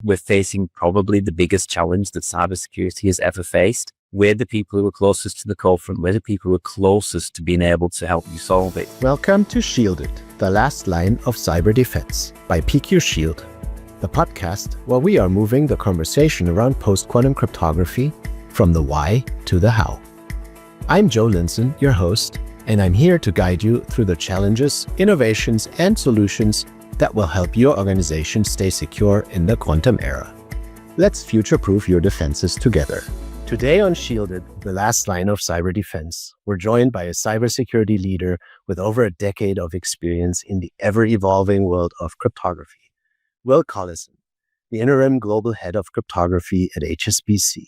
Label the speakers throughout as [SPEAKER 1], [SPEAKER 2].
[SPEAKER 1] We're facing probably the biggest challenge that cybersecurity has ever faced. We're the people who are closest to the cold front. We're the people who are closest to being able to help you solve it.
[SPEAKER 2] Welcome to Shielded, the last line of cyber defense by PQ Shield, the podcast where we are moving the conversation around post-quantum cryptography from the why to the how. I'm Jo Lintzen, your host, and I'm here to guide you through the challenges, innovations, and solutions that will help your organization stay secure in the quantum era. Let's future-proof your defenses together. Today on Shielded, the last line of cyber defense, we're joined by a cybersecurity leader with over a decade of experience in the ever-evolving world of cryptography, Will Collison, the Interim Global Head of Cryptography at HSBC.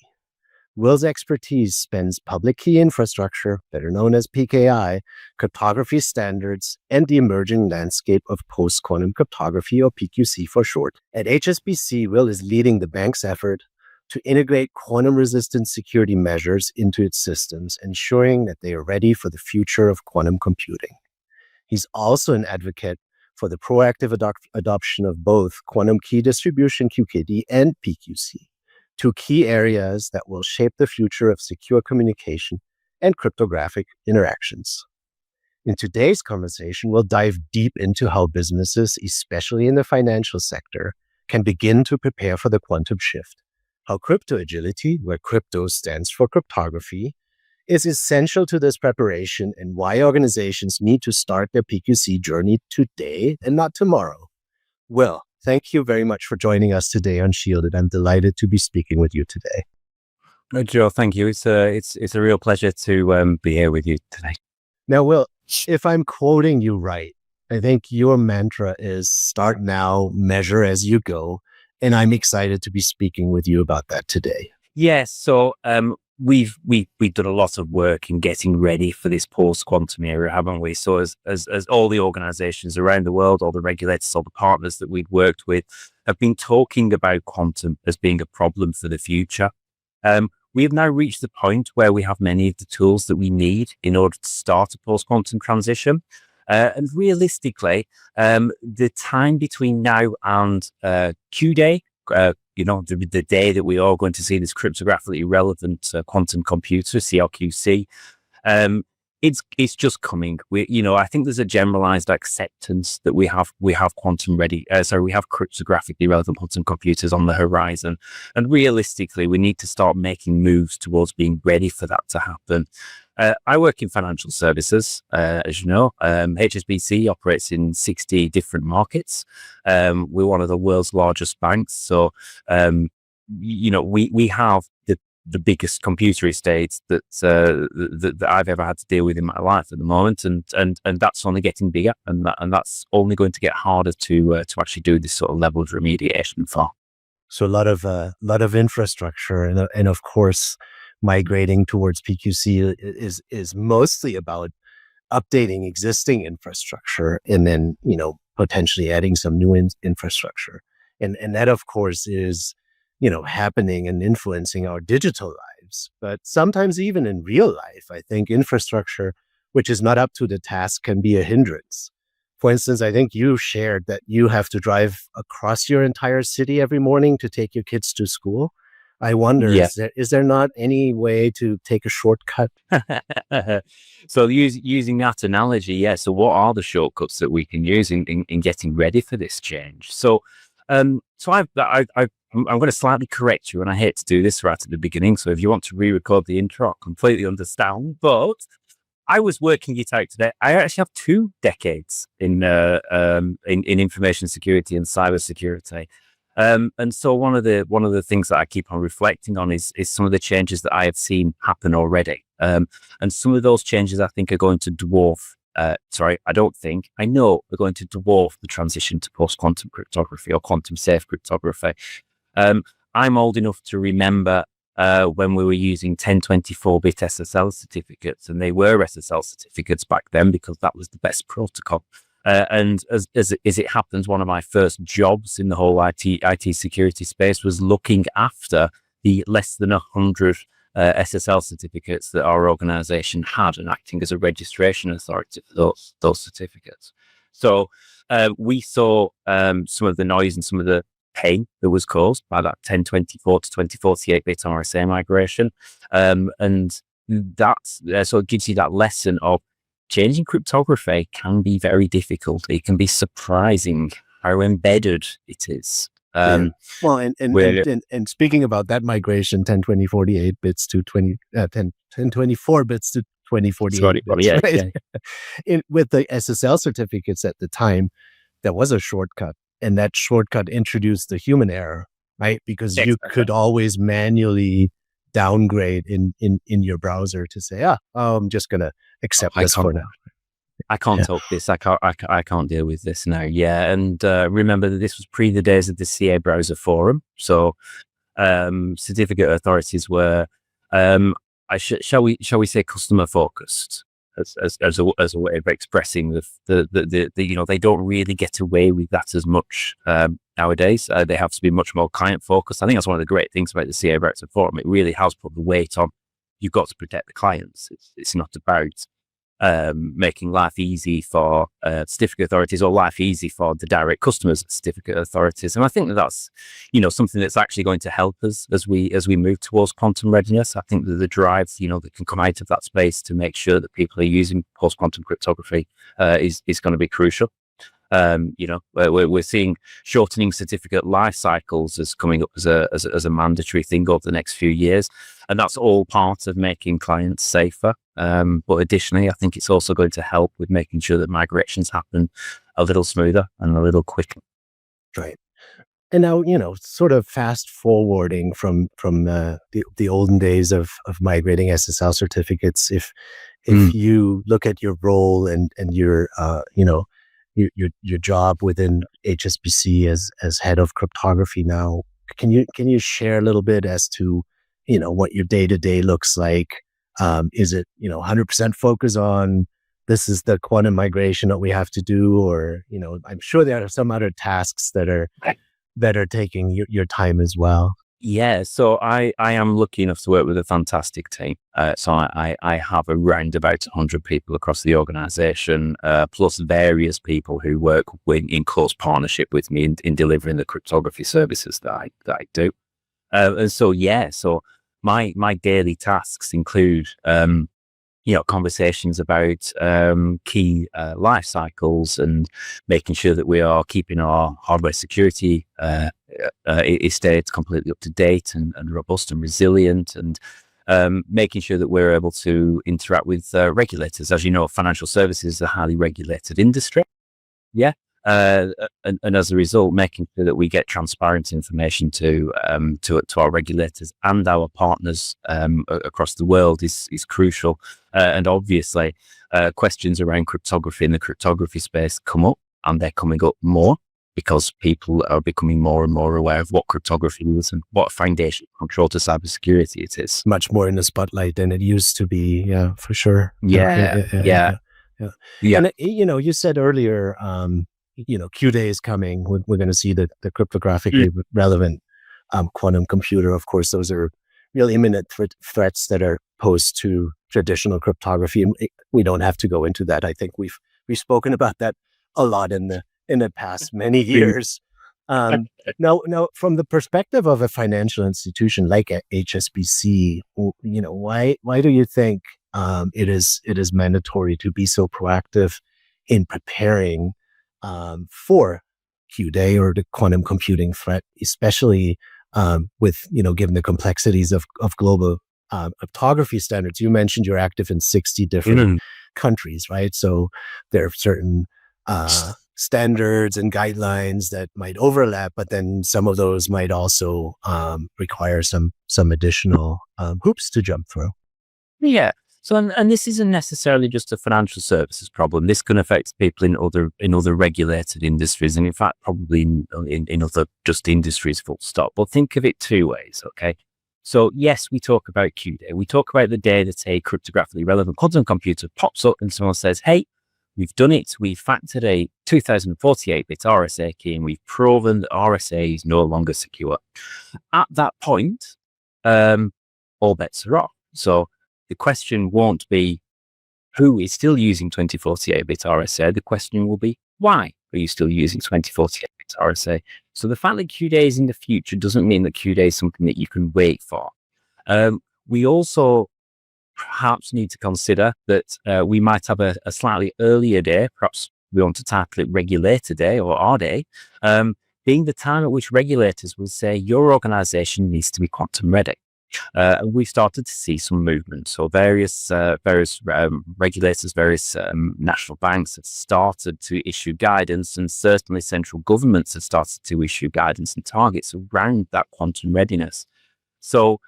[SPEAKER 2] Will's expertise spans public key infrastructure, better known as PKI, cryptography standards, and the emerging landscape of post-quantum cryptography, or PQC for short. At HSBC, Will is leading the bank's effort to integrate quantum-resistant security measures into its systems, ensuring that they are ready for the future of quantum computing. He's also an advocate for the proactive adoption of both quantum key distribution, QKD, and PQC, two key areas that will shape the future of secure communication and cryptographic interactions. In today's conversation, we'll dive deep into how businesses, especially in the financial sector, can begin to prepare for the quantum shift, how crypto agility, where crypto stands for cryptography, is essential to this preparation, and why organizations need to start their PQC journey today and not tomorrow. Will, thank you very much for joining us today on Shielded. I'm delighted to be speaking with you today.
[SPEAKER 1] Jo, thank you. It's a real pleasure to be here with you today.
[SPEAKER 2] Now, Will, if I'm quoting you right, I think your mantra is start now, measure as you go. And I'm excited to be speaking with you about that today.
[SPEAKER 1] Yes. So we've done a lot of work in getting ready for this post-quantum era, haven't we? So as all the organizations around the world, all the regulators, all the partners that we've worked with have been talking about quantum as being a problem for the future. We have now reached the point where we have many of the tools that we need in order to start a post-quantum transition. And realistically, the time between now and Q-Day, the day that we are going to see this cryptographically relevant quantum computer, CRQC, it's just coming. I think there's a generalized acceptance that we have we have cryptographically relevant quantum computers on the horizon, and realistically, we need to start making moves towards being ready for that to happen. I work in financial services, as you know. HSBC operates in 60 different markets. We're one of the world's largest banks, so we have the biggest computer estates that I've ever had to deal with in my life at the moment, and that's only getting bigger, and that's only going to get harder to actually do this sort of level of remediation for.
[SPEAKER 2] So a lot of infrastructure, and of course, migrating towards PQC is mostly about updating existing infrastructure and then, potentially adding some new infrastructure. And that, of course, is, happening and influencing our digital lives. But sometimes even in real life, I think infrastructure, which is not up to the task, can be a hindrance. For instance, I think you shared that you have to drive across your entire city every morning to take your kids to school. I wonder, is there not any way to take a shortcut?
[SPEAKER 1] So using that analogy, so what are the shortcuts that we can use in getting ready for this change? So I'm going to slightly correct you, and I hate to do this right at the beginning. So if you want to re-record the intro, I completely understand. But I was working it out today. I actually have 2 decades in information security and cybersecurity. And so one of the things that I keep on reflecting on is some of the changes that I have seen happen already. And some of those changes I think are going to dwarf, I know are going to dwarf the transition to post-quantum cryptography or quantum safe cryptography. I'm old enough to remember when we were using 1024-bit SSL certificates, and they were SSL certificates back then because that was the best protocol. And as it happens, one of my first jobs in the whole IT security space was looking after the less than 100 SSL certificates that our organization had, and acting as a registration authority for those certificates. So we saw some of the noise and some of the pain that was caused by that 1024 to 2048-bit RSA migration. And that's so it gives you that lesson of changing cryptography can be very difficult. It can be surprising how embedded it is.
[SPEAKER 2] Well, and speaking about that migration, 1024 bits to 1024 bits to 2048 bits,
[SPEAKER 1] yeah,
[SPEAKER 2] right?
[SPEAKER 1] yeah.
[SPEAKER 2] With the SSL certificates at the time, there was a shortcut, and that shortcut introduced the human error, right? Because you could always manually downgrade in your browser to say, I'm just going to accept this for now.
[SPEAKER 1] I can't talk this. I can't deal with this now. Yeah, and remember that this was pre the days of the CA browser forum. So certificate authorities were, shall we say, customer focused as a way of expressing the they don't really get away with that as much nowadays. They have to be much more client focused. I think that's one of the great things about the CA browser forum. It really has put the weight on. You've got to protect the clients. It's not about making life easy for certificate authorities or life easy for the direct customers of certificate authorities. And I think that's, something that's actually going to help us as we move towards quantum readiness. I think that the drive, that can come out of that space to make sure that people are using post-quantum cryptography is going to be crucial. We're seeing shortening certificate life cycles as coming up as a mandatory thing over the next few years, and that's all part of making clients safer. But additionally, I think it's also going to help with making sure that migrations happen a little smoother and a little quicker.
[SPEAKER 2] Right. And now, sort of fast forwarding from the olden days of migrating SSL certificates, if you look at your role and your your job within HSBC as head of cryptography now, can you share a little bit as to what your day-to-day looks like? Is it 100% focus on this is the quantum migration that we have to do, or I'm sure there are some other tasks that are taking your time as well?
[SPEAKER 1] Yeah, so I am lucky enough to work with a fantastic team. So I have around about 100 people across the organization, plus various people who work in close partnership with me in delivering the cryptography services that I do. And so, so my daily tasks include, conversations about key life cycles and making sure that we are keeping our hardware security estate completely up to date and robust and resilient, and making sure that we're able to interact with regulators. As you know, financial services is a highly regulated industry. Yeah. And as a result, making sure that we get transparent information to our regulators and our partners across the world is crucial. And obviously, questions around cryptography in the cryptography space come up, and they're coming up more because people are becoming more and more aware of what cryptography is and what foundation control to cybersecurity it is.
[SPEAKER 2] Much more in the spotlight than it used to be. Yeah, for sure.
[SPEAKER 1] Yeah.
[SPEAKER 2] And you said earlier, Q-Day is coming. We're going to see the cryptographically relevant quantum computer. Of course, those are real imminent threats that are posed to traditional cryptography. And we don't have to go into that. I think we've spoken about that a lot in the past many years. Now, from the perspective of a financial institution like HSBC, why do you think it is mandatory to be so proactive in preparing for Q-Day or the quantum computing threat, especially with given the complexities of global cryptography standards? You mentioned you're active in 60 different countries, right? So there are certain standards and guidelines that might overlap, but then some of those might also require some additional hoops to jump through.
[SPEAKER 1] Yeah. So, and this isn't necessarily just a financial services problem. This can affect people in other regulated industries, and in fact, probably in other just industries, full stop. But think of it two ways, okay? So, yes, we talk about Q-Day. We talk about the day that a cryptographically relevant quantum computer pops up and someone says, "Hey, we've done it. We've factored a 2048-bit RSA key, and we've proven that RSA is no longer secure." At that point, all bets are off. So the question won't be who is still using 2048-bit RSA. The question will be, why are you still using 2048-bit RSA. So the fact that QD is in the future doesn't mean that QD is something that you can wait for. We also perhaps need to consider that we might have a slightly earlier day. Perhaps we want to tackle it Regulator Day or R Day, being the time at which regulators will say your organization needs to be quantum ready. And we started to see some movement. So various regulators, various national banks have started to issue guidance, and certainly central governments have started to issue guidance and targets around that quantum readiness. So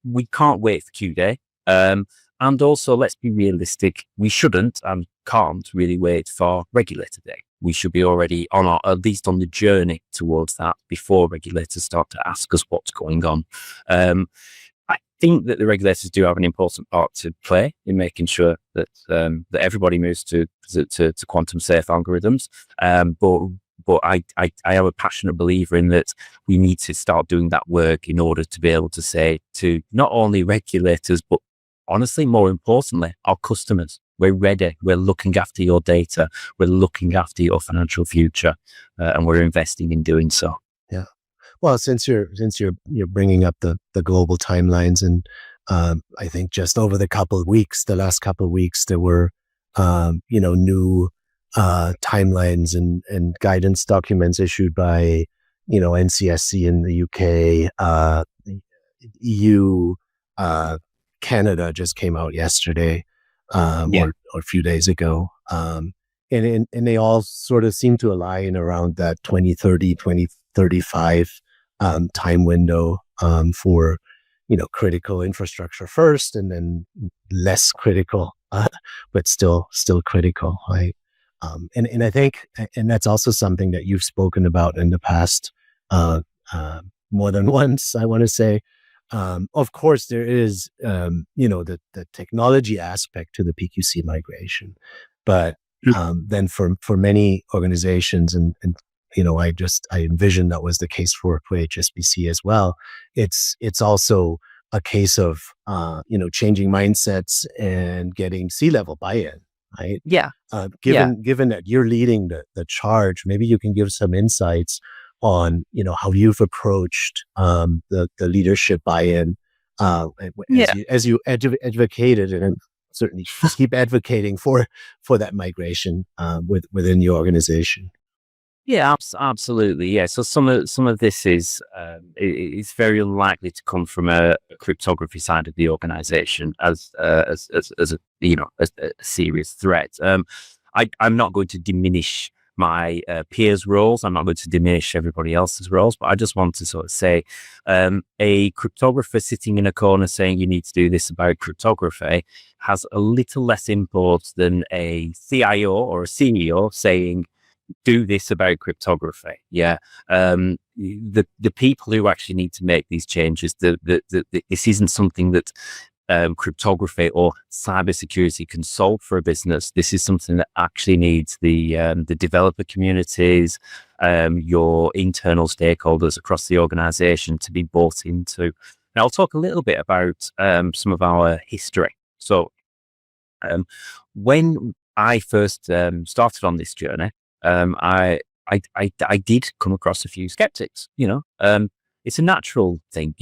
[SPEAKER 1] we can't wait for Q Day. And also, let's be realistic, we shouldn't and can't really wait for Regulator Day. We should be already at least on the journey towards that before regulators start to ask us what's going on. I think that the regulators do have an important part to play in making sure that that everybody moves to quantum safe algorithms. But I am a passionate believer in that we need to start doing that work in order to be able to say to not only regulators, but honestly, more importantly, our customers, we're ready. We're looking after your data. We're looking after your financial future, and we're investing in doing so.
[SPEAKER 2] Yeah. Well, since you're bringing up the global timelines, and I think just over the last couple of weeks, there were new timelines and guidance documents issued by NCSC in the UK, EU, Canada just came out yesterday, or a few days ago. And they all sort of seem to align around that 2030, 2035 time window for, critical infrastructure first, and then less critical, but still critical. Right? And I think, and that's also something that you've spoken about in the past, more than once, I want to say. Of course, there is, the technology aspect to the PQC migration, but then for many organizations, and I envision that was the case for HSBC as well. It's also a case of changing mindsets and getting C-level buy-in, right?
[SPEAKER 1] Yeah.
[SPEAKER 2] Given that you're leading the charge, maybe you can give some insights on how you've approached the leadership buy-in as you advocated, and certainly keep advocating for that migration within your organization.
[SPEAKER 1] Yeah, absolutely. Yeah. So some of this is it's very unlikely to come from a cryptography side of the organization as a serious threat. I'm not going to diminish my peers' roles. I'm not going to diminish everybody else's roles, but I just want to sort of say a cryptographer sitting in a corner saying you need to do this about cryptography has a little less import than a CIO or a CEO saying do this about cryptography. Yeah. The people who actually need to make these changes, this isn't something that cryptography or cybersecurity can solve for a business. This is something that actually needs the developer communities, your internal stakeholders across the organization to be bought into. Now, I'll talk a little bit about some of our history. So when I first started on this journey, I did come across a few skeptics. It's a natural thing.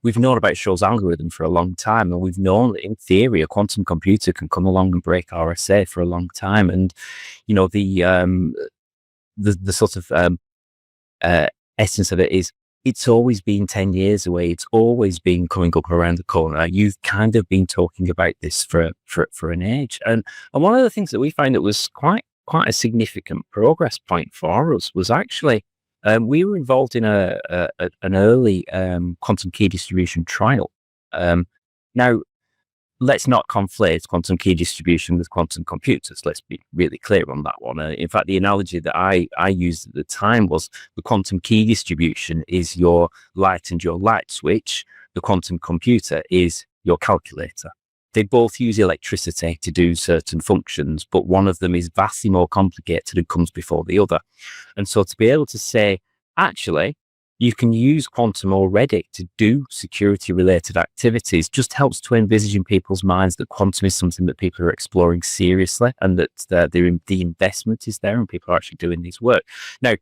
[SPEAKER 1] We've known about Shor's algorithm for a long time, and we've known that in theory a quantum computer can come along and break RSA for a long time. And the sort of essence of it is it's always been 10 years away. It's always been coming up around the corner. You've kind of been talking about this for an age. And one of the things that we found that was quite a significant progress point for us was actually we were involved in an early quantum key distribution trial. Now, let's not conflate quantum key distribution with quantum computers. Let's be really clear on that one. In fact, the analogy that I used at the time was the quantum key distribution is your light and your light switch. The quantum computer is your calculator. They both use electricity to do certain functions, but one of them is vastly more complicated and comes before the other. And so to be able to say, actually, you can use quantum already to do security-related activities. Just helps to envisage in people's minds that quantum is something that people are exploring seriously, and that the investment is there and people are actually doing this work. Now,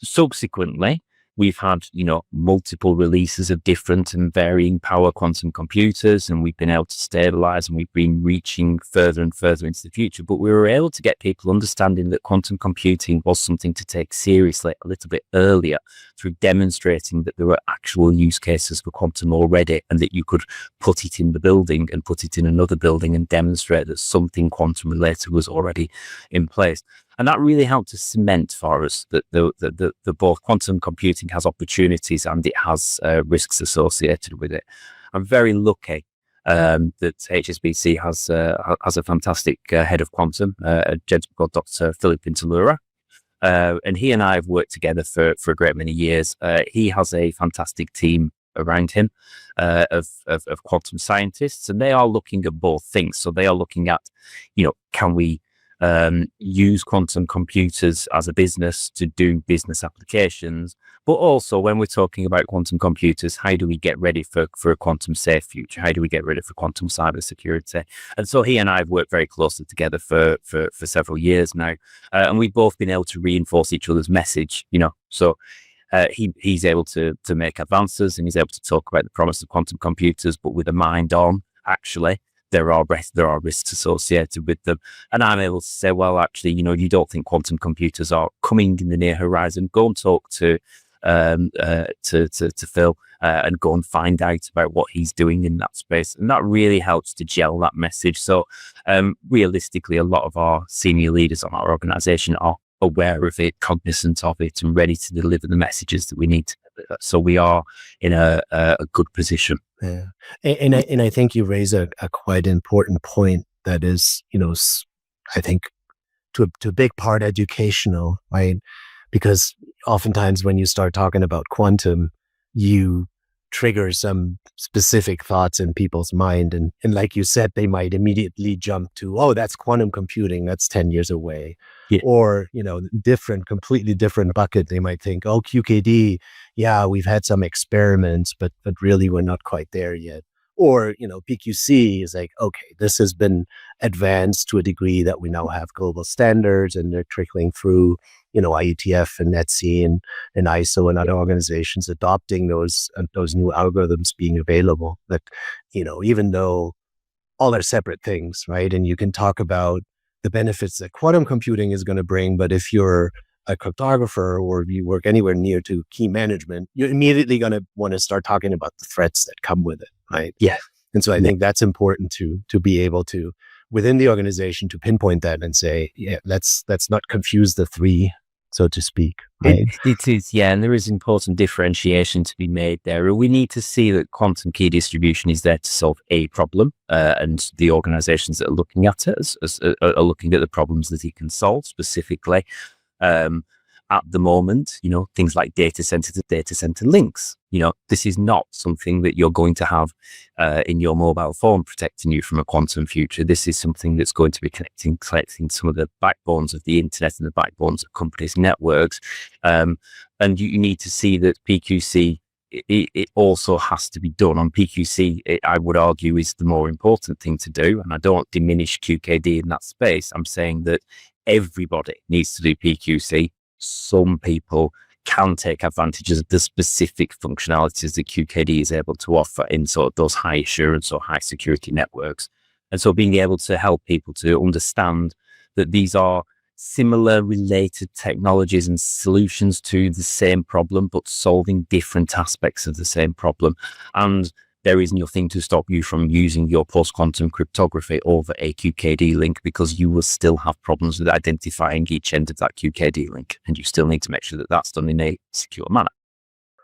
[SPEAKER 1] subsequently, we've had, multiple releases of different and varying power quantum computers, and we've been able to stabilize, and we've been reaching further and further into the future. But we were able to get people understanding that quantum computing was something to take seriously a little bit earlier through demonstrating that there were actual use cases for quantum already, and that you could put it in the building and put it in another building and demonstrate that something quantum related was already in place. And that really helped to cement for us that the both quantum computing has opportunities and it has risks associated with it. I'm very lucky that HSBC has a fantastic head of quantum, a gentleman called Dr. Philip Pintalura. And he and I have worked together for a great many years. He has a fantastic team around him of quantum scientists, and they are looking at both things. So they are looking at, can we use quantum computers as a business to do business applications, but also when we're talking about quantum computers, how do we get ready for a quantum safe future? How do we get ready for quantum cybersecurity? And so he and I have worked very closely together for several years now, and we've both been able to reinforce each other's message. So he's able to make advances, and he's able to talk about the promise of quantum computers, but with a mind on, actually, there are risks associated with them. And I'm able to say, well, actually, you don't think quantum computers are coming in the near horizon. Go and talk to Phil and go and find out about what he's doing in that space. And that really helps to gel that message. So realistically, a lot of our senior leaders on our organization are aware of it, cognizant of it, and ready to deliver the messages that we need to deliver. So we are in a good position.
[SPEAKER 2] Yeah. And I think you raise a quite important point that is, I think to a big part educational, right? Because oftentimes when you start talking about quantum, you trigger some specific thoughts in people's mind. And like you said, they might immediately jump to, oh, that's quantum computing. That's 10 years away. Yeah. Or, completely different bucket. They might think, oh, QKD, yeah, we've had some experiments, but really we're not quite there yet. Or, PQC is like, okay, this has been advanced to a degree that we now have global standards, and they're trickling through, IETF and NETC and ISO and other organizations adopting those new algorithms being available. That, even though all are separate things, right? And you can talk about the benefits that quantum computing is going to bring, but if you're a cryptographer or you work anywhere near to key management, you're immediately going to want to start talking about the threats that come with it, right?
[SPEAKER 1] Yeah.
[SPEAKER 2] And so I think that's important to be able to, within the organization, to pinpoint that and say, yeah, let's not confuse the three, so to speak. Right?
[SPEAKER 1] It is, yeah, and there is important differentiation to be made there. We need to see that quantum key distribution is there to solve a problem, and the organizations that are looking at it are looking at the problems that it can solve specifically. At the moment, things like data center to data center links, this is not something that you're going to have in your mobile phone protecting you from a quantum future. This is something that's going to be collecting some of the backbones of the internet and the backbones of companies' networks. And you need to see that PQC, it also has to be done on PQC. I would argue is the more important thing to do. And I don't diminish QKD in that space. I'm saying that everybody needs to do PQC. Some people can take advantages of the specific functionalities that QKD is able to offer in sort of those high assurance or high security networks. And so being able to help people to understand that these are similar related technologies and solutions to the same problem, but solving different aspects of the same problem. And there is nothing to stop you from using your post-quantum cryptography over a QKD link, because you will still have problems with identifying each end of that QKD link. And you still need to make sure that that's done in a secure manner.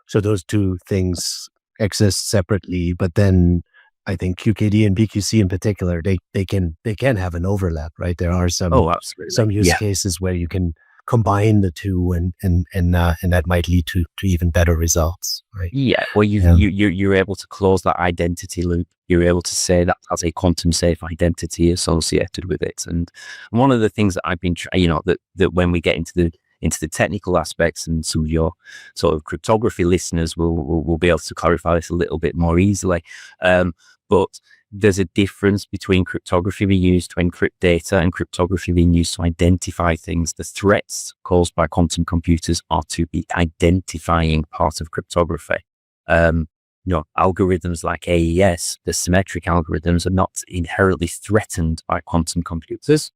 [SPEAKER 2] So those two things exist separately, but then I think QKD and PQC in particular, they can have an overlap, right? There are some use cases where you can combine the two, and that might lead to even better results, right?
[SPEAKER 1] Yeah, well, you're able to close that identity loop. You're able to say that has a quantum safe identity associated with it. And one of the things that I've been, that when we get into into the technical aspects, and some of your sort of cryptography listeners will be able to clarify this a little bit more easily. But there's a difference between cryptography being used to encrypt data and cryptography being used to identify things. The threats caused by quantum computers are to the identifying part of cryptography. Algorithms like AES, the symmetric algorithms, are not inherently threatened by quantum computers.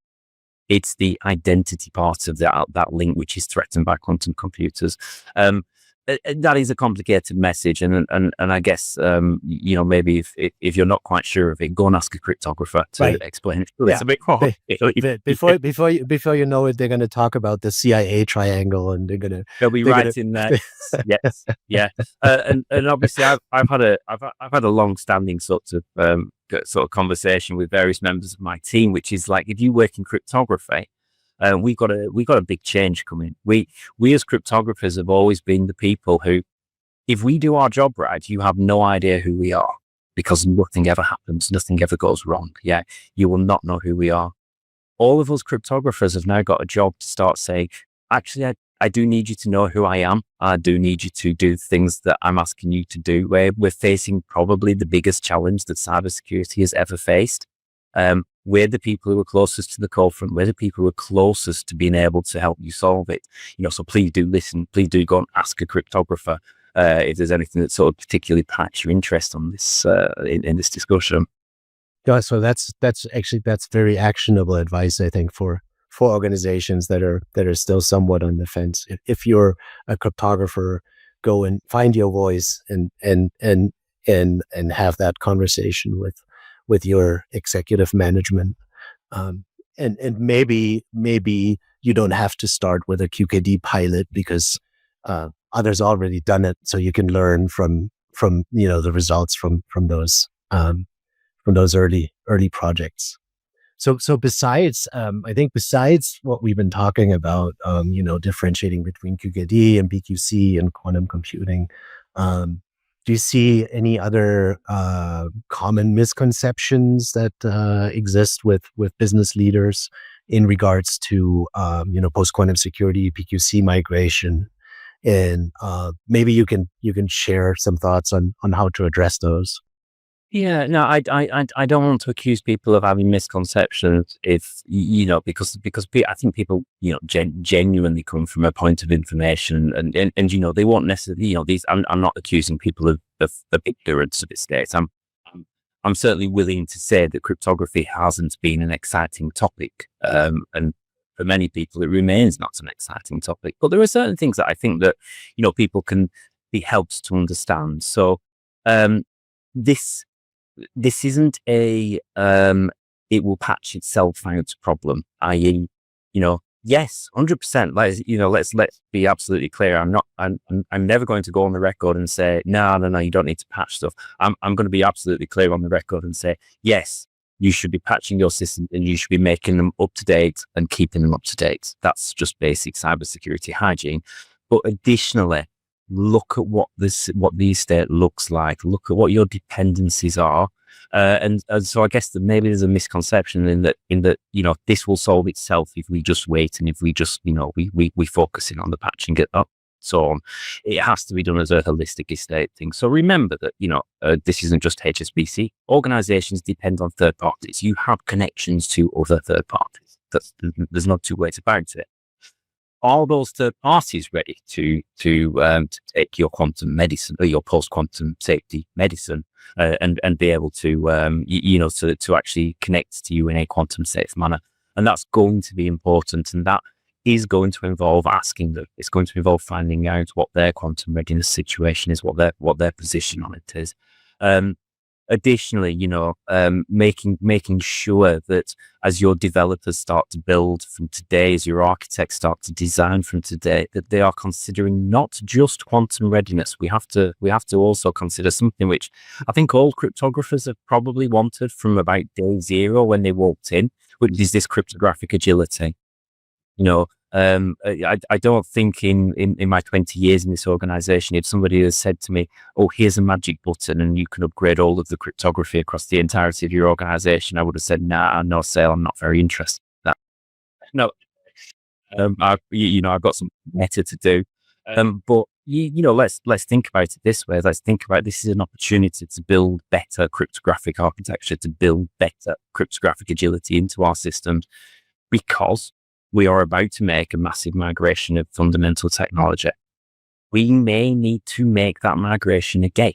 [SPEAKER 1] It's the identity part of that link which is threatened by quantum computers. That is a complicated message, and I guess maybe if you're not quite sure of it, go and ask a cryptographer to explain it. It's a bit more.
[SPEAKER 2] Before you know it, they're going to talk about the CIA triangle, and
[SPEAKER 1] they'll be right in there. Yes, yeah, and obviously I've had a long-standing sort of conversation with various members of my team, which is like, if you work in cryptography, we've got a big change coming. We as cryptographers have always been the people who, if we do our job right, you have no idea who we are, because nothing ever happens, nothing ever goes wrong. Yeah, you will not know who we are. All of us cryptographers have now got a job to start saying, actually, I do need you to know who I am. I do need you to do things that I'm asking you to do. We're facing probably the biggest challenge that cybersecurity has ever faced. We're the people who are closest to the cold front. We're the people who are closest to being able to help you solve it. So please do listen. Please do go and ask a cryptographer if there's anything that sort of particularly piques your interest on this in this discussion.
[SPEAKER 2] Yeah, so that's very actionable advice, I think, for organizations that are still somewhat on the fence. If you're a cryptographer, go and find your voice and have that conversation with your executive management. And maybe you don't have to start with a QKD pilot, because others already done it, so you can learn from the results from those early projects. So besides what we've been talking about, differentiating between QKD and PQC and quantum computing, do you see any other common misconceptions that exist with business leaders in regards to post-quantum security, PQC migration? And maybe you can share some thoughts on how to address those.
[SPEAKER 1] Yeah, no, I don't want to accuse people of having misconceptions, because I think people genuinely come from a point of information, and they won't necessarily these. I'm not accusing people of ignorance of this state. I'm certainly willing to say that cryptography hasn't been an exciting topic, and for many people it remains not an exciting topic. But there are certain things that I think that people can be helped to understand. So this isn't a it will patch itself out problem, i.e., yes, 100%. Let's be absolutely clear. I'm never going to go on the record and say no, you don't need to patch stuff. I'm going to be absolutely clear on the record and say, yes, you should be patching your system, and you should be making them up to date and keeping them up to date. That's just basic cybersecurity hygiene. But additionally, look at what the estate looks like. Look at what your dependencies are, and so I guess that maybe there's a misconception in that this will solve itself if we just wait, and if we just we focus in on the patching it up, so on. It has to be done as a holistic estate thing. So remember that this isn't just HSBC. Organizations depend on third parties. You have connections to other third parties. There's not two ways about it. Are those third parties ready to take your quantum medicine or your post-quantum safety medicine and be able to to actually connect to you in a quantum safe manner? And that's going to be important, and that is going to involve asking them. It's going to involve finding out what their quantum readiness situation is, what their position on it is. Additionally, making sure that as your developers start to build from today, as your architects start to design from today, that they are considering not just quantum readiness. We have to also consider something which I think all cryptographers have probably wanted from about day zero when they walked in, which is this cryptographic agility. I don't think in my 20 years in this organization, if somebody has said to me, oh, here's a magic button and you can upgrade all of the cryptography across the entirety of your organization, I would have said, nah, no sale, I'm not very interested in that. No. I've got some better to do. But let's think about it this way. Let's think about this is an opportunity to build better cryptographic architecture, to build better cryptographic agility into our systems, because we are about to make a massive migration of fundamental technology. We may need to make that migration again.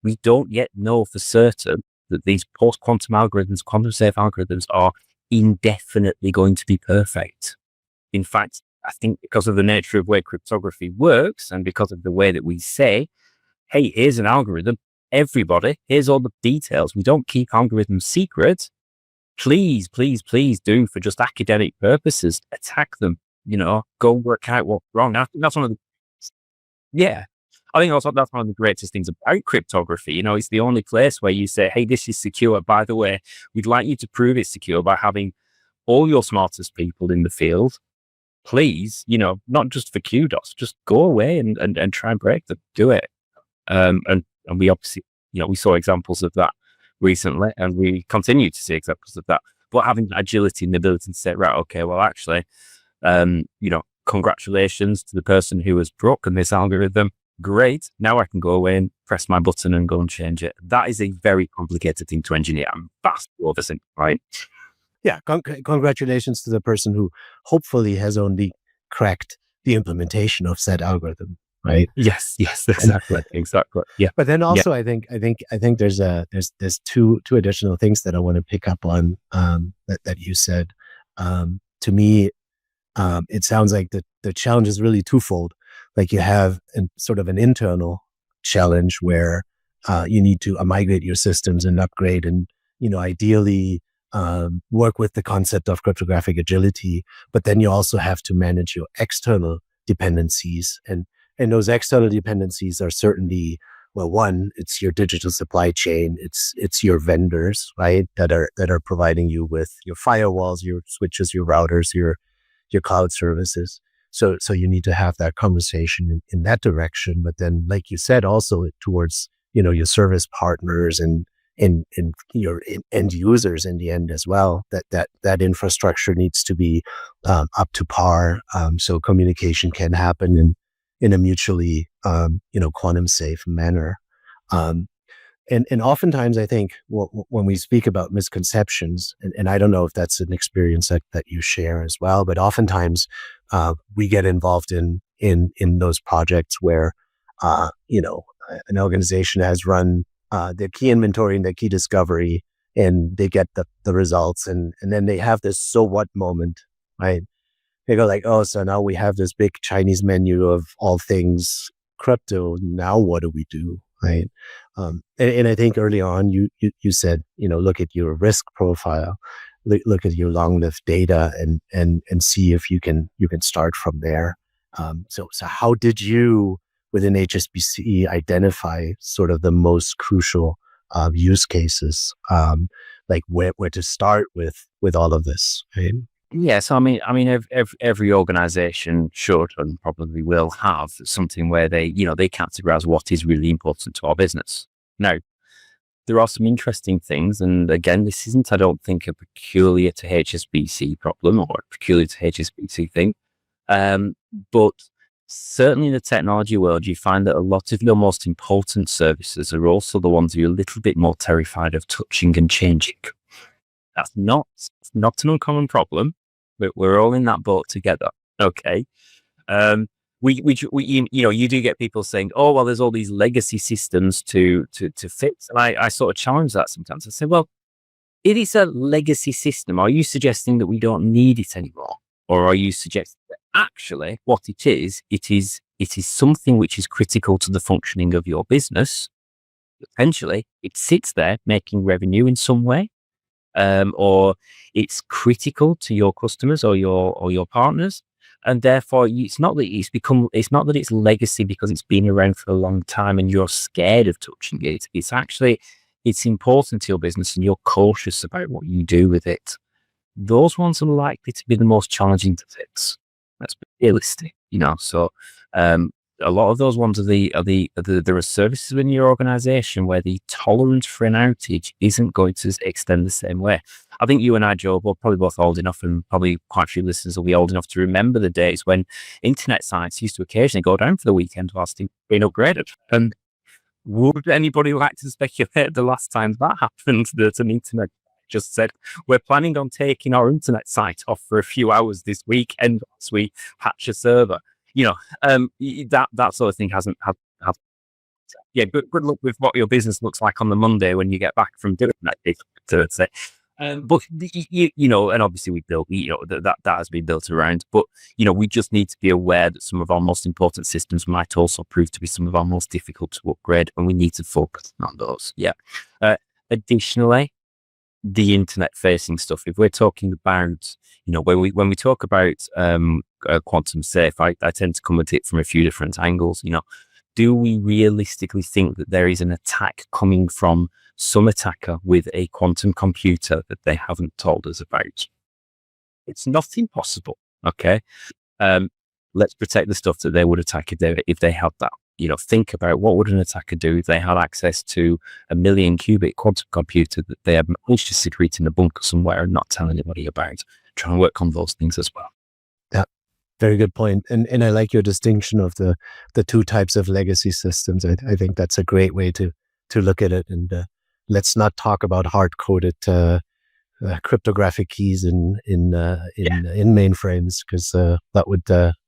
[SPEAKER 1] We don't yet know for certain that these post-quantum algorithms, quantum-safe algorithms, are indefinitely going to be perfect. In fact, I think because of the nature of where cryptography works and because of the way that we say, hey, here's an algorithm, everybody, here's all the details. We don't keep algorithms secret. Please, please, please do, for just academic purposes, attack them, go work out what's wrong. I think that's one of the, I think also that's one of the greatest things about cryptography. It's the only place where you say, hey, this is secure. By the way, we'd like you to prove it's secure by having all your smartest people in the field. Please, not just for kudos, just go away and try and break them, do it. And we obviously, we saw examples of that recently, and we continue to see examples of that. But having agility and the ability to say, right, okay, well, actually, congratulations to the person who has broken this algorithm. Great. Now I can go away and press my button and go and change it. That is a very complicated thing to engineer. I'm vastly oversimplifying.
[SPEAKER 2] Yeah, congratulations to the person who hopefully has only cracked the implementation of said algorithm, right?
[SPEAKER 1] Yes, exactly. Yeah.
[SPEAKER 2] But then also, I think there's two additional things that I want to pick up on that you said. To me, it sounds like the challenge is really twofold. Like you have sort of an internal challenge where you need to migrate your systems and upgrade, and ideally work with the concept of cryptographic agility. But then you also have to manage your external dependencies, and those external dependencies are certainly, well, one, it's your digital supply chain, it's your vendors, right, that are providing you with your firewalls, your switches, your routers, your cloud services. So you need to have that conversation in that direction. But then, like you said, also towards, your service partners and your end users in the end as well, that infrastructure needs to be up to par. So communication can happen in a mutually, quantum safe manner. And oftentimes I think when we speak about misconceptions, and I don't know if that's an experience that you share as well, but oftentimes we get involved in those projects where, an organization has run their key inventory and their key discovery, and they get the results, and then they have this so what moment, right? They go like, oh, so now we have this big Chinese menu of all things crypto. Now what do we do, right? And I think early on you said, look at your risk profile, look at your long-lived data, and see if you can start from there. So how did you within HSBC identify sort of the most crucial use cases, like where to start with all of this, right?
[SPEAKER 1] Yeah, so I mean, every organization should and probably will have something where they categorize what is really important to our business. Now, there are some interesting things, and again, this isn't, I don't think, a peculiar to HSBC problem or a peculiar to HSBC thing, but certainly in the technology world, you find that a lot of your most important services are also the ones you're a little bit more terrified of touching and changing. That's not an uncommon problem, but we're all in that boat together. Okay. You do get people saying, oh, well, there's all these legacy systems to fix. And I sort of challenge that sometimes. I say, well, if it's a legacy system, are you suggesting that we don't need it anymore? Or are you suggesting that actually what it is something which is critical to the functioning of your business? Potentially, it sits there making revenue in some way. Or it's critical to your customers or your partners, and therefore it's not that it's legacy because it's been around for a long time and you're scared of touching it. It's important to your business and you're cautious about what you do with it. Those ones are likely to be the most challenging to fix. Let's be realistic, So a lot of those ones there are services in your organization where the tolerance for an outage isn't going to extend the same way. I think you and I, Joe, we're probably both old enough, and probably quite a few listeners will be old enough to remember the days when internet sites used to occasionally go down for the weekend whilst being upgraded. And would anybody like to speculate the last time that happened, that an internet just said, we're planning on taking our internet site off for a few hours this weekend as we patch a server? That sort of thing hasn't had. Yeah, good luck with what your business looks like on the Monday when you get back from doing that, to say. But and obviously we built, that has been built around. But we just need to be aware that some of our most important systems might also prove to be some of our most difficult to upgrade, and we need to focus on those. Yeah. Additionally, the internet-facing stuff. If we're talking about, when we talk about quantum safe, I tend to come at it from a few different angles. Do we realistically think that there is an attack coming from some attacker with a quantum computer that they haven't told us about? It's not impossible. Okay. Let's protect the stuff that they would attack if they had that. Think about what would an attacker do if they had access to a 1 million qubit quantum computer that they had managed to secrete in a bunker somewhere and not tell anybody about. Try and work on those things as well.
[SPEAKER 2] Yeah, very good point. And I like your distinction of the two types of legacy systems. I think that's a great way to look at it. And let's not talk about hard-coded cryptographic keys in mainframes, because that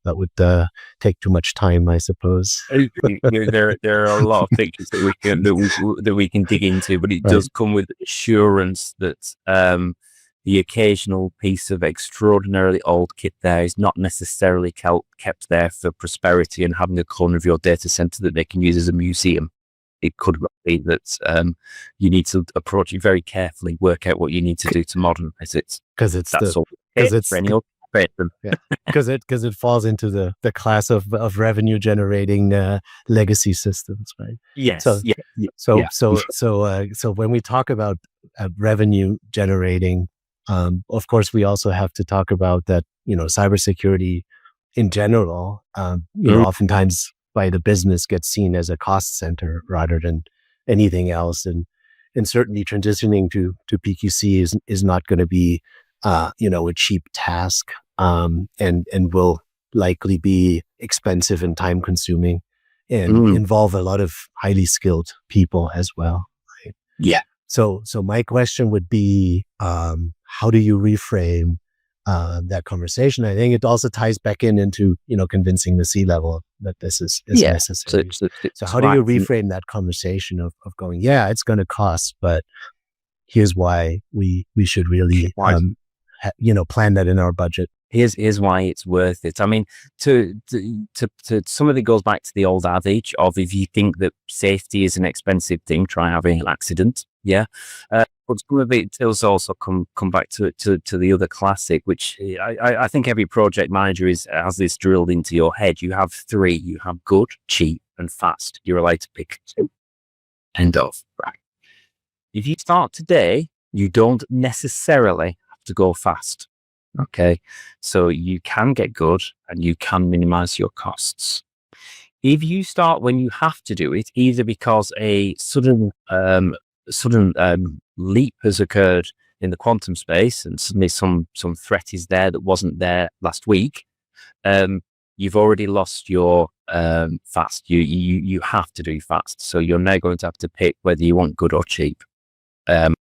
[SPEAKER 2] would take too much time, I suppose.
[SPEAKER 1] There are a lot of things that we can dig into, but it does come with assurance that the occasional piece of extraordinarily old kit there is not necessarily kept there for prosperity and having a corner of your data center that they can use as a museum. It could be that you need to approach it very carefully, work out what you need to do to modernize it.
[SPEAKER 2] Because it falls into the class of revenue generating legacy systems, right?
[SPEAKER 1] Yes.
[SPEAKER 2] So when we talk about revenue generating, of course, we also have to talk about that. Cybersecurity in general, oftentimes by the business gets seen as a cost center rather than anything else, and certainly transitioning to PQC is not going to be a cheap task, and will likely be expensive and time consuming, and involve a lot of highly skilled people as well. Right?
[SPEAKER 1] Yeah.
[SPEAKER 2] So my question would be, how do you reframe that conversation? I think it also ties back into convincing the C-level that this is necessary. So how do you reframe that conversation of going, yeah, it's going to cost, but here's why we should really plan that in our budget.
[SPEAKER 1] Here's why it's worth it. I mean, to some of it goes back to the old adage of, if you think that safety is an expensive thing, try having an accident. Yeah. But some of it does also come back to the other classic, which I think every project manager has this drilled into your head. You have three. You have good, cheap, and fast. You're allowed to pick two. End of. Right. If you start today, you don't necessarily have to go fast. Okay. So you can get good and you can minimize your costs. If you start when you have to do it, either because a sudden leap has occurred in the quantum space and suddenly some threat is there that wasn't there last week, you've already lost your fast. You have to do fast. So you're now going to have to pick whether you want good or cheap. And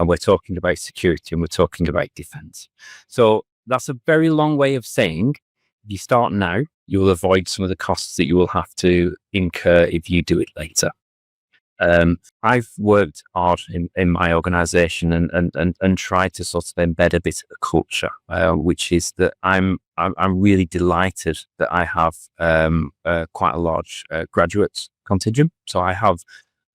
[SPEAKER 1] we're talking about security and we're talking about defense. So that's a very long way of saying, if you start now, you will avoid some of the costs that you will have to incur if you do it later. I've worked hard in my organization and tried to sort of embed a bit of the culture, which is that I'm really delighted that I have quite a large graduate contingent. So I have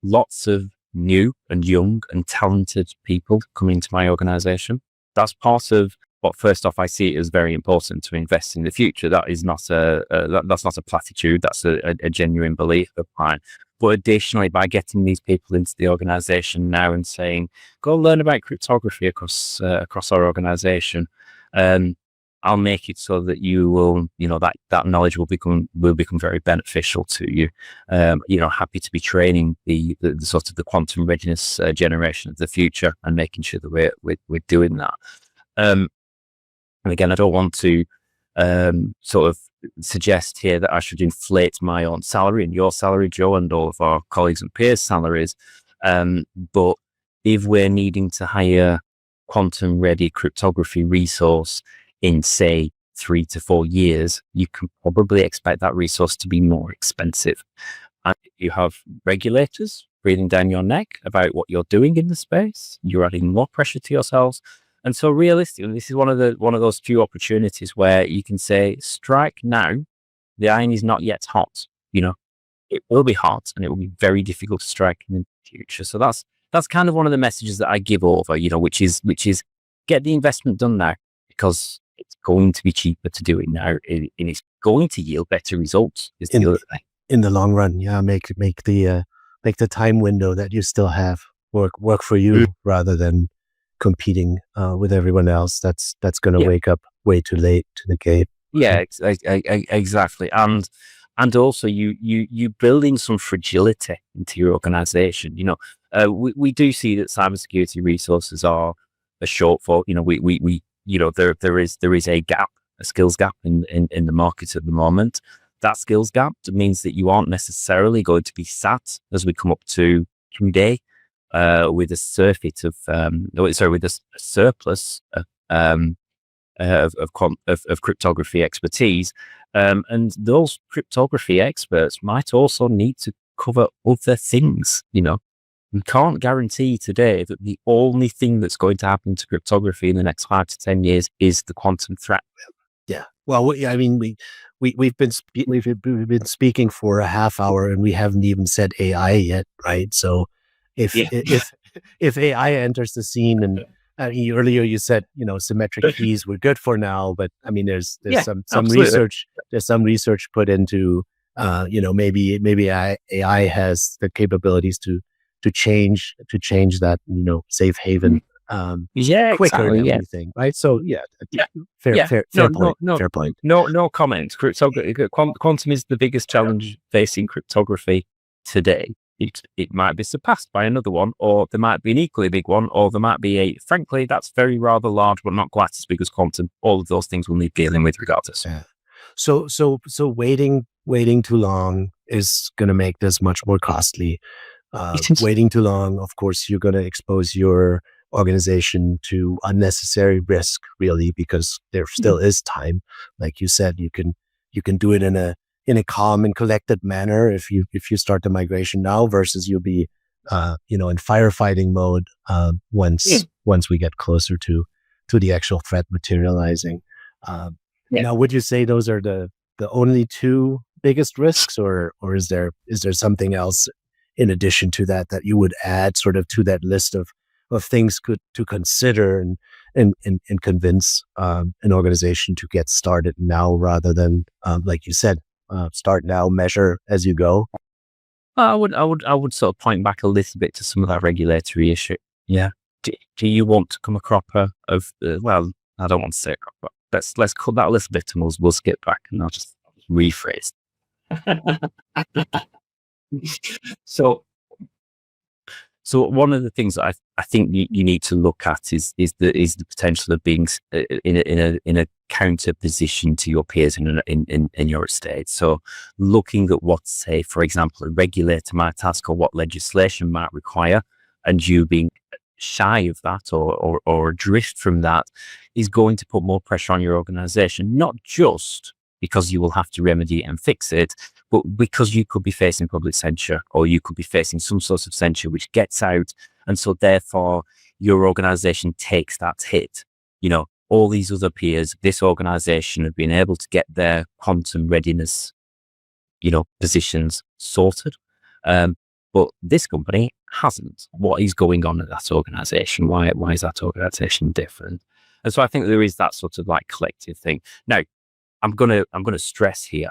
[SPEAKER 1] lots of new and young and talented people coming to my organization. That's part of what, first off, I see it as very important to invest in the future. That is not that's not a platitude. That's a genuine belief of mine. But additionally, by getting these people into the organization now and saying, go learn about cryptography across our organization, I'm I'll make it so that you will, that knowledge will become very beneficial to you. Happy to be training the sort of the quantum readiness generation of the future and making sure that we're doing that. And again, I don't want to sort of suggest here that I should inflate my own salary and your salary, Jo, and all of our colleagues and peers' salaries. But if we're needing to hire quantum ready cryptography resource in, say, 3 to 4 years, you can probably expect that resource to be more expensive. And you have regulators breathing down your neck about what you're doing in the space. You're adding more pressure to yourselves. And so realistically, this is one of those few opportunities where you can say, strike now. The iron is not yet hot. It will be hot, and it will be very difficult to strike in the future. So that's kind of one of the messages that I give over, which is get the investment done now, because it's going to be cheaper to do it now, and it's going to yield better results. Is the other thing.
[SPEAKER 2] In the long run, yeah, make the time window that you still have work for you, rather than competing with everyone else that's going to wake up way too late to the game.
[SPEAKER 1] Yeah, exactly. And also you build in some fragility into your organization. We do see that cybersecurity resources are a shortfall. There is a gap, a skills gap in the market at the moment. That skills gap means that you aren't necessarily going to be sat as we come up to QKD with a surfeit of with a surplus of cryptography expertise, and those cryptography experts might also need to cover other things. We can't guarantee today that the only thing that's going to happen to cryptography in the next 5 to 10 years is the quantum threat.
[SPEAKER 2] Yeah. Well, we've been speaking for a half hour, and we haven't even said AI yet, right? So if AI enters the scene, and earlier you said symmetric keys were good for now, but there's some research. There's some research put into maybe AI has the capabilities to change that safe haven quicker and everything, right? So fair point.
[SPEAKER 1] No comment. Quantum is the biggest challenge facing cryptography today. It might be surpassed by another one, or there might be an equally big one, or there might be frankly, that's very rather large, but not quite as big as quantum. All of those things we'll need dealing with regardless.
[SPEAKER 2] Yeah. So waiting too long is going to make this much more costly. Waiting too long, of course, you're going to expose your organization to unnecessary risk, really, because there still is time. Like you said, you can do it in a calm and collected manner if you start the migration now, versus you'll be in firefighting mode once we get closer to the actual threat materializing. Now, would you say those are the only two biggest risks, or is there something else in addition to that you would add sort of to that list of things to consider and convince an organization to get started now, rather than like you said, start now, measure as you go?
[SPEAKER 1] I would sort of point back a little bit to some of that regulatory issue. Yeah. Do you want to come a cropper of well, I don't want to say a cropper. Let's cut that a little bit, and we'll skip back, and I'll just rephrase. So one of the things that I think you need to look at is the potential of being in a counter position to your peers in your estate. So looking at what, say, for example, a regulator might ask, or what legislation might require, and you being shy of that or adrift from that is going to put more pressure on your organization, not just because you will have to remedy it and fix it, but because you could be facing public censure, or you could be facing some sort of censure which gets out. And so therefore your organization takes that hit. All these other peers, this organization have been able to get their quantum readiness, positions sorted. But this company hasn't. What is going on at that organization? Why is that organization different? And so I think there is that sort of like collective thing. Now, I'm gonna stress here,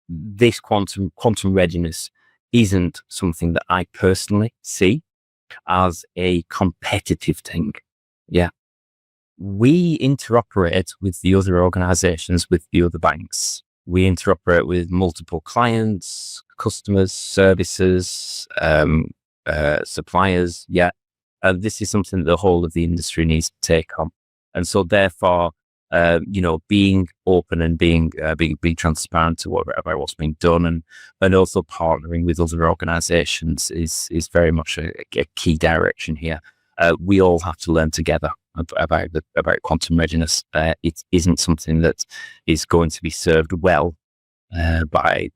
[SPEAKER 1] this quantum readiness isn't something that I personally see as a competitive thing. Yeah. we interoperate with the other organizations, with the other banks. We interoperate with multiple clients, customers, services, suppliers. Yeah. This is something that the whole of the industry needs to take on. And so therefore, being open and being transparent to about what's being done, and also partnering with other organizations is very much a key direction here. We all have to learn together about quantum readiness. It isn't something that is going to be served well by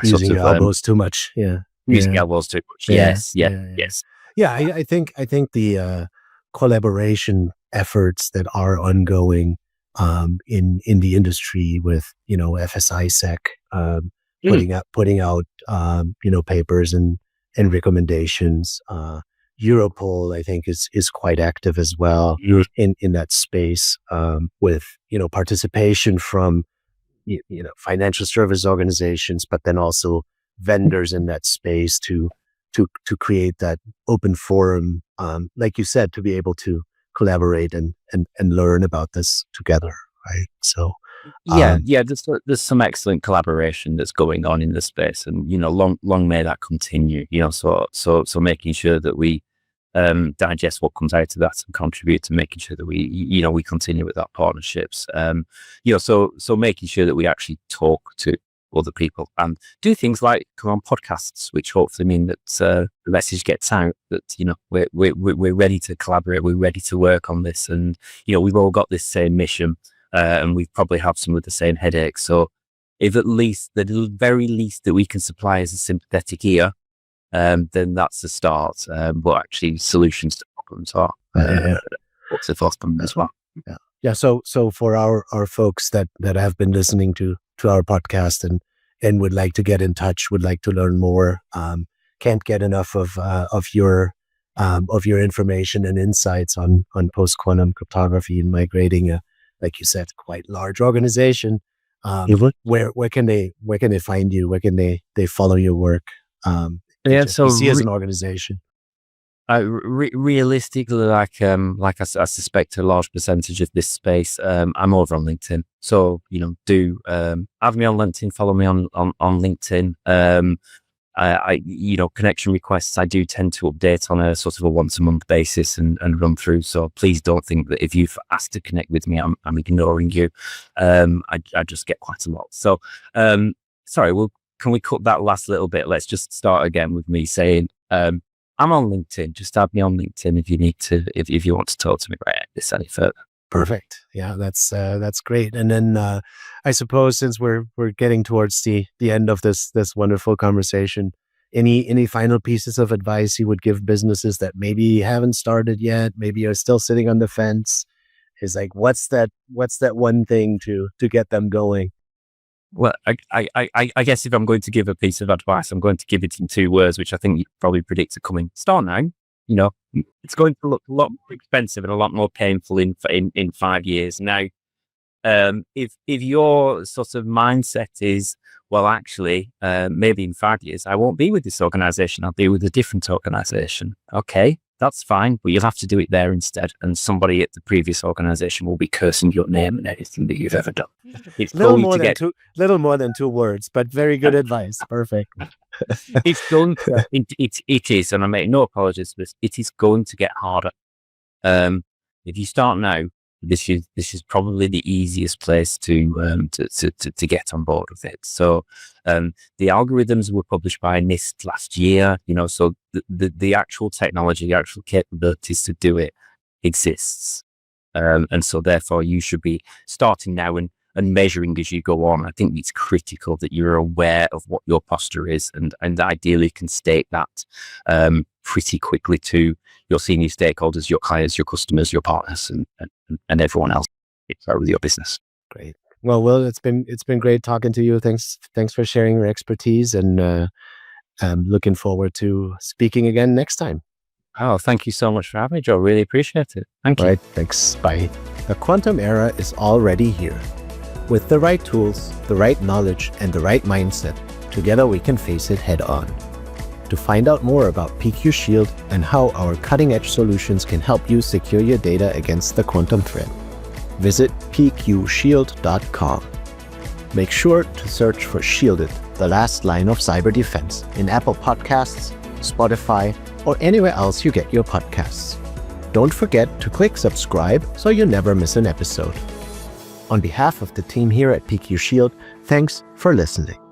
[SPEAKER 2] using
[SPEAKER 1] sort of
[SPEAKER 2] elbows too much.
[SPEAKER 1] Using elbows too much. Yes.
[SPEAKER 2] I think the collaboration efforts that are ongoing in the industry with FSISEC putting out papers and recommendations. Europol, I think, is quite active as well in that space, with participation from financial service organizations, but then also vendors in that space to create that open forum, like you said, to be able to collaborate and learn about this together, right? So
[SPEAKER 1] there's some excellent collaboration that's going on in the space, and long may that continue. So making sure that we digest what comes out of that and contribute to making sure that we continue with our partnerships. So making sure that we actually talk to other people and do things like come on podcasts, which hopefully mean that the message gets out that we're ready to collaborate, we're ready to work on this, and we've all got this same mission, and we probably have some of the same headaches. So if at least the very least that we can supply is a sympathetic ear, then that's a start. But actually, solutions to problems are what's the forthcoming as well.
[SPEAKER 2] So for our folks that have been listening to our podcast and would like to get in touch, would like to learn more, can't get enough of your information and insights on post-quantum cryptography and migrating a, like you said, quite large organization. Where can they find you? Where can they follow your work? HSBC as an organization.
[SPEAKER 1] Realistically, like I suspect a large percentage of this space, I'm over on LinkedIn. So do have me on LinkedIn, follow me on LinkedIn. Connection requests I do tend to update on a sort of a once a month basis and run through. So please don't think that if you've asked to connect with me, I'm ignoring you. I just get quite a lot. So sorry, can we cut that last little bit? Let's just start again with me saying, I'm on LinkedIn. Just add me on LinkedIn if you need to, if you want to talk to me about this any further.
[SPEAKER 2] Perfect. Yeah, that's great. And then I suppose since we're getting towards the end of this wonderful conversation, any final pieces of advice you would give businesses that maybe haven't started yet, maybe are still sitting on the fence? Is like, what's that one thing to get them going?
[SPEAKER 1] Well, I guess if I'm going to give a piece of advice, I'm going to give it in 2 words, which I think you probably predict are coming. Start now. It's going to look a lot more expensive and a lot more painful in 5 years. Now, if your sort of mindset is, well, actually, maybe in 5 years, I won't be with this organization. I'll be with a different organization. Okay, that's fine, but you'll have to do it there instead. And somebody at the previous organization will be cursing your name and everything that you've ever done. It's
[SPEAKER 2] little more than 2 words, but very good advice. Perfect.
[SPEAKER 1] It's going to, it is, and I make no apologies for this. It is going to get harder. If you start now, this is probably the easiest place to get on board with it. So the algorithms were published by NIST last year. So the actual technology, the actual capabilities to do it exists, and so therefore you should be starting now and measuring as you go on. I think it's critical that you're aware of what your posture is, and ideally can state that pretty quickly to your senior stakeholders, your clients, your customers, your partners, and everyone else with your business.
[SPEAKER 2] Great. Well, Will, it's been great talking to you. Thanks for sharing your expertise, and I'm looking forward to speaking again next time.
[SPEAKER 1] Oh, thank you so much for having me, Joe. Really appreciate it. Thank you.
[SPEAKER 2] All right. Thanks. Bye. The quantum era is already here. With the right tools, the right knowledge, and the right mindset, together we can face it head on. To find out more about PQ Shield and how our cutting-edge solutions can help you secure your data against the quantum threat, visit pqshield.com. Make sure to search for Shielded, the last line of cyber defense in Apple Podcasts, Spotify, or anywhere else you get your podcasts. Don't forget to click subscribe so you never miss an episode. On behalf of the team here at PQ Shield, thanks for listening.